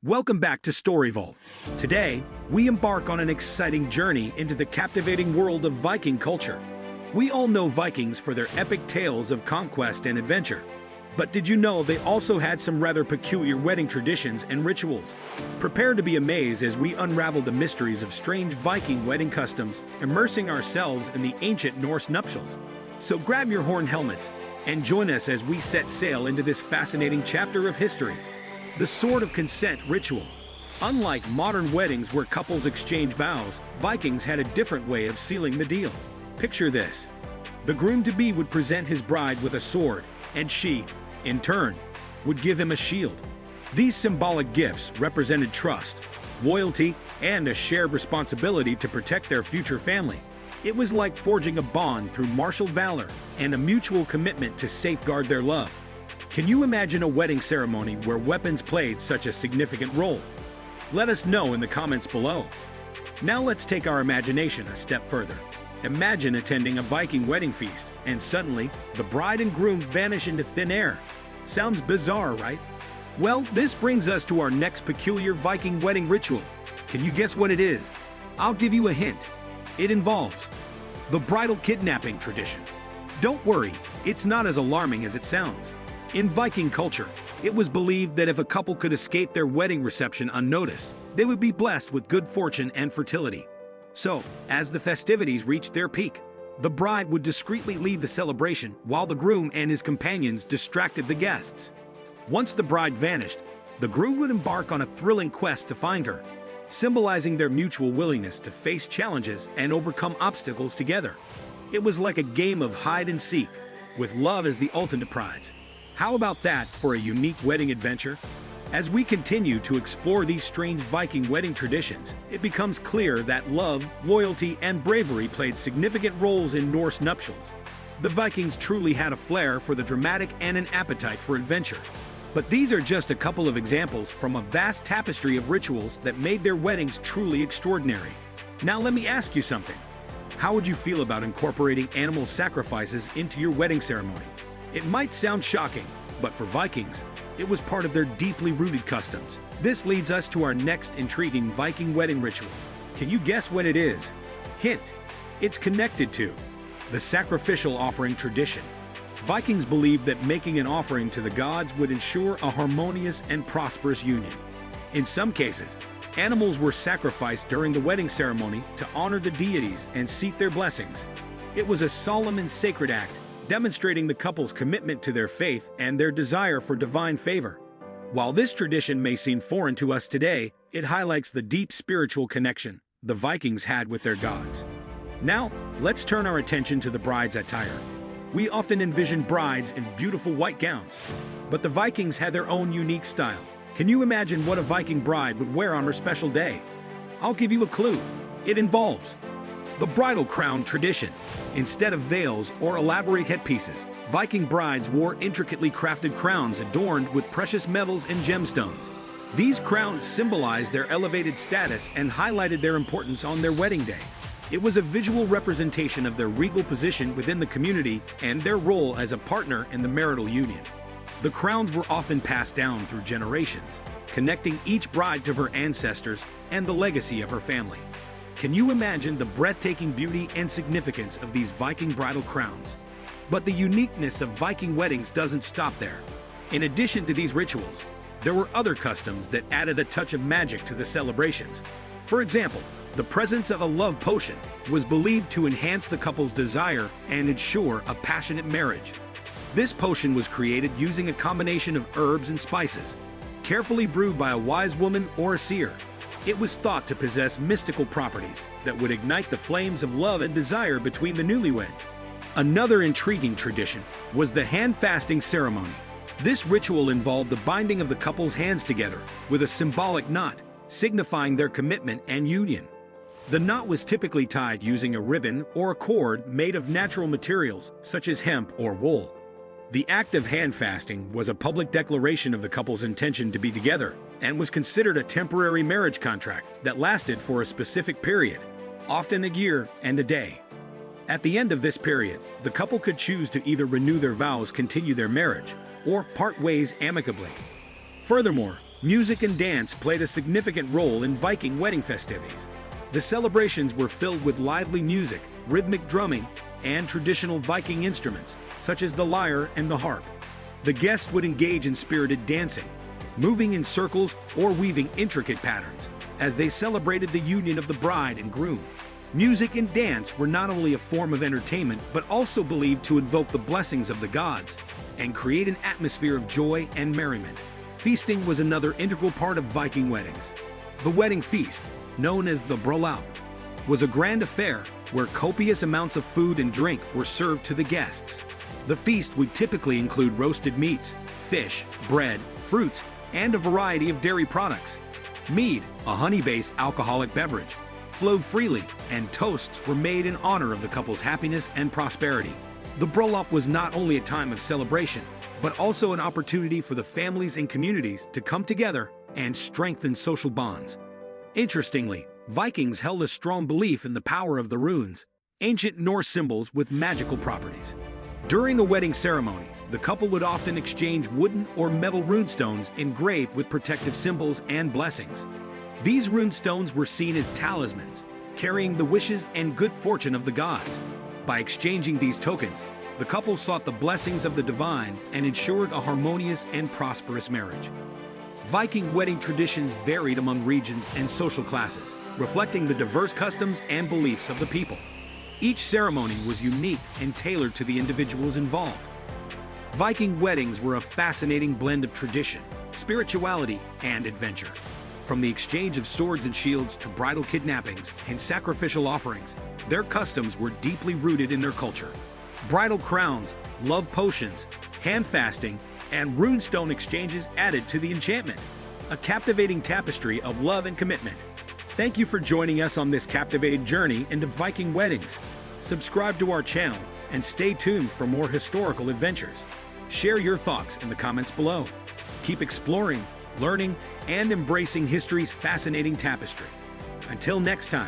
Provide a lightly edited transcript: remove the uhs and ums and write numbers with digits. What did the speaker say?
Welcome back to Story Vault. Today, we embark on an exciting journey into the captivating world of Viking culture. We all know Vikings for their epic tales of conquest and adventure. But did you know they also had some rather peculiar wedding traditions and rituals? Prepare to be amazed as we unravel the mysteries of strange Viking wedding customs, immersing ourselves in the ancient Norse nuptials. So grab your horn helmets and join us as we set sail into this fascinating chapter of history. The Sword of Consent ritual. Unlike modern weddings where couples exchange vows, Vikings had a different way of sealing the deal. Picture this. The groom-to-be would present his bride with a sword, and she, in turn, would give him a shield. These symbolic gifts represented trust, loyalty, and a shared responsibility to protect their future family. It was like forging a bond through martial valor and a mutual commitment to safeguard their love. Can you imagine a wedding ceremony where weapons played such a significant role? Let us know in the comments below. Now let's take our imagination a step further. Imagine attending a Viking wedding feast, and suddenly, the bride and groom vanish into thin air. Sounds bizarre, right? Well, this brings us to our next peculiar Viking wedding ritual. Can you guess what it is? I'll give you a hint. It involves the bridal kidnapping tradition. Don't worry, it's not as alarming as it sounds. In Viking culture, it was believed that if a couple could escape their wedding reception unnoticed, they would be blessed with good fortune and fertility. So, as the festivities reached their peak, the bride would discreetly leave the celebration while the groom and his companions distracted the guests. Once the bride vanished, the groom would embark on a thrilling quest to find her, symbolizing their mutual willingness to face challenges and overcome obstacles together. It was like a game of hide and seek, with love as the ultimate prize. How about that for a unique wedding adventure? As we continue to explore these strange Viking wedding traditions, it becomes clear that love, loyalty, and bravery played significant roles in Norse nuptials. The Vikings truly had a flair for the dramatic and an appetite for adventure. But these are just a couple of examples from a vast tapestry of rituals that made their weddings truly extraordinary. Now let me ask you something. How would you feel about incorporating animal sacrifices into your wedding ceremony? It might sound shocking, but for Vikings, it was part of their deeply rooted customs. This leads us to our next intriguing Viking wedding ritual. Can you guess what it is? Hint: it's connected to the sacrificial offering tradition. Vikings believed that making an offering to the gods would ensure a harmonious and prosperous union. In some cases, animals were sacrificed during the wedding ceremony to honor the deities and seek their blessings. It was a solemn and sacred act, demonstrating the couple's commitment to their faith and their desire for divine favor. While this tradition may seem foreign to us today, it highlights the deep spiritual connection the Vikings had with their gods. Now, let's turn our attention to the bride's attire. We often envision brides in beautiful white gowns, but the Vikings had their own unique style. Can you imagine what a Viking bride would wear on her special day? I'll give you a clue. It involves the bridal crown tradition. Instead of veils or elaborate headpieces, Viking brides wore intricately crafted crowns adorned with precious metals and gemstones. These crowns symbolized their elevated status and highlighted their importance on their wedding day. It was a visual representation of their regal position within the community and their role as a partner in the marital union. The crowns were often passed down through generations, connecting each bride to her ancestors and the legacy of her family. Can you imagine the breathtaking beauty and significance of these Viking bridal crowns? But the uniqueness of Viking weddings doesn't stop there. In addition to these rituals, there were other customs that added a touch of magic to the celebrations. For example, the presence of a love potion was believed to enhance the couple's desire and ensure a passionate marriage. This potion was created using a combination of herbs and spices, carefully brewed by a wise woman or a seer. It was thought to possess mystical properties that would ignite the flames of love and desire between the newlyweds. Another intriguing tradition was the hand-fasting ceremony. This ritual involved the binding of the couple's hands together with a symbolic knot, signifying their commitment and union. The knot was typically tied using a ribbon or a cord made of natural materials such as hemp or wool. The act of hand-fasting was a public declaration of the couple's intention to be together and was considered a temporary marriage contract that lasted for a specific period, often a year and a day. At the end of this period, the couple could choose to either renew their vows, continue their marriage, or part ways amicably. Furthermore, Music and dance played a significant role in Viking wedding festivities. The celebrations were filled with lively music, rhythmic drumming, and traditional Viking instruments, such as the lyre and the harp. The guests would engage in spirited dancing, moving in circles or weaving intricate patterns, as they celebrated the union of the bride and groom. Music and dance were not only a form of entertainment, but also believed to invoke the blessings of the gods and create an atmosphere of joy and merriment. Feasting was another integral part of Viking weddings. The wedding feast, known as the bryllup, was a grand affair where copious amounts of food and drink were served to the guests. The feast would typically include roasted meats, fish, bread, fruits, and a variety of dairy products. Mead, a honey-based alcoholic beverage, flowed freely, and toasts were made in honor of the couple's happiness and prosperity. The bryllup was not only a time of celebration, but also an opportunity for the families and communities to come together and strengthen social bonds. Interestingly, Vikings held a strong belief in the power of the runes, ancient Norse symbols with magical properties. During a wedding ceremony, the couple would often exchange wooden or metal runestones engraved with protective symbols and blessings. These runestones were seen as talismans, carrying the wishes and good fortune of the gods. By exchanging these tokens, the couple sought the blessings of the divine and ensured a harmonious and prosperous marriage. Viking wedding traditions varied among regions and social classes, reflecting the diverse customs and beliefs of the people. Each ceremony was unique and tailored to the individuals involved. Viking weddings were a fascinating blend of tradition, spirituality, and adventure. From the exchange of swords and shields to bridal kidnappings and sacrificial offerings, their customs were deeply rooted in their culture. Bridal crowns, love potions, hand fasting, and runestone exchanges added to the enchantment, a captivating tapestry of love and commitment. Thank you for joining us on this captivating journey into Viking weddings. Subscribe to our channel and stay tuned for more historical adventures. Share your thoughts in the comments below. Keep exploring, learning, and embracing history's fascinating tapestry. Until next time.